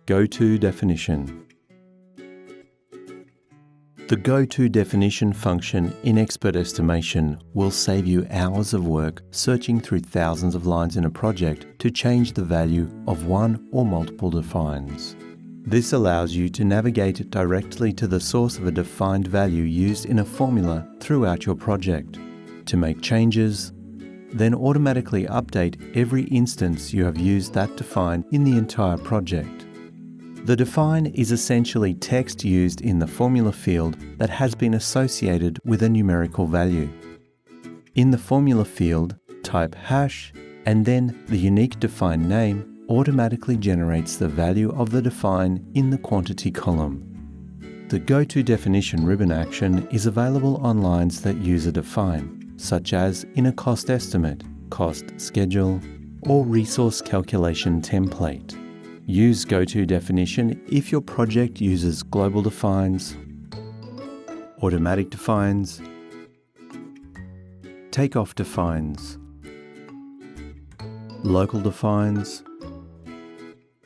Go To Definition. The Go To Definition function in Expert Estimation will save you hours of work searching through thousands of lines in a project to change the value of one or multiple defines. This allows you to navigate directly to the source of a defined value used in a formula throughout your project, to make changes, then automatically update every instance you have used that define in the entire project. The define is essentially text used in the formula field that has been associated with a numerical value. In the formula field, type hash, and then the unique define name automatically generates the value of the define in the quantity column. The Go To Definition ribbon action is available on lines that use a define, such as in a cost estimate, cost schedule, or resource calculation template. Use Go To Definition if your project uses global defines, automatic defines, takeoff defines, local defines,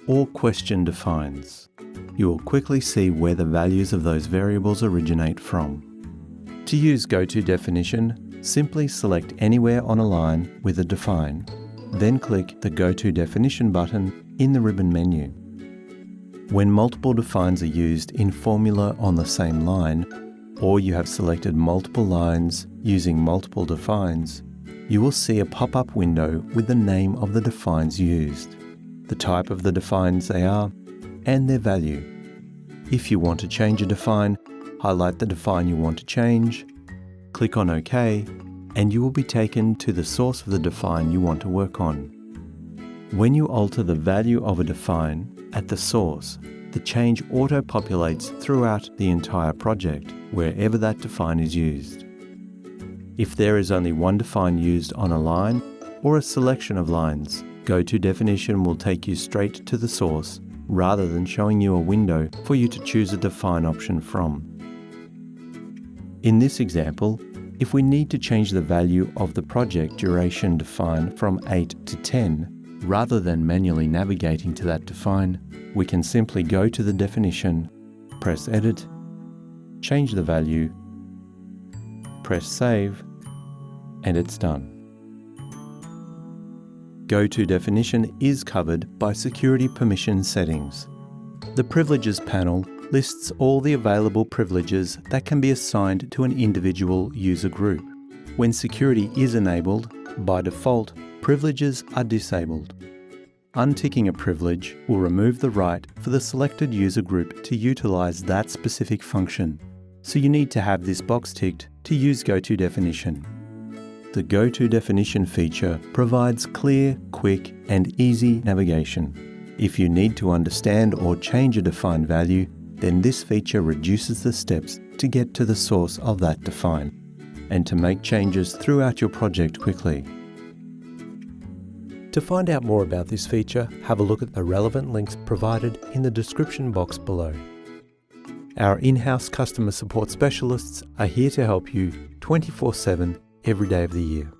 or question defines. You will quickly see where the values of those variables originate from. To use Go To Definition, simply select anywhere on a line with a define, then click the Go To Definition button in the ribbon menu. When multiple defines are used in formula on the same line, or you have selected multiple lines using multiple defines, you will see a pop-up window with the name of the defines used, the type of the defines they are, and their value. If you want to change a define, highlight the define you want to change, click on OK, and you will be taken to the source of the define you want to work on. When you alter the value of a define at the source, the change auto-populates throughout the entire project, wherever that define is used. If there is only one define used on a line or a selection of lines, Go To Definition will take you straight to the source, rather than showing you a window for you to choose a define option from. In this example, if we need to change the value of the project duration define from 8 to 10, rather than manually navigating to that define, we can simply go to the definition, press Edit, change the value, press Save, and it's done. Go To Definition is covered by Security Permission Settings. The Privileges panel lists all the available privileges that can be assigned to an individual user group. When security is enabled, by default, privileges are disabled. Unticking a privilege will remove the right for the selected user group to utilize that specific function, so you need to have this box ticked to use Go To Definition. The Go To Definition feature provides clear, quick, and easy navigation. If you need to understand or change a defined value, then this feature reduces the steps to get to the source of that define, and to make changes throughout your project quickly. To find out more about this feature, have a look at the relevant links provided in the description box below. Our in-house customer support specialists are here to help you 24/7 every day of the year.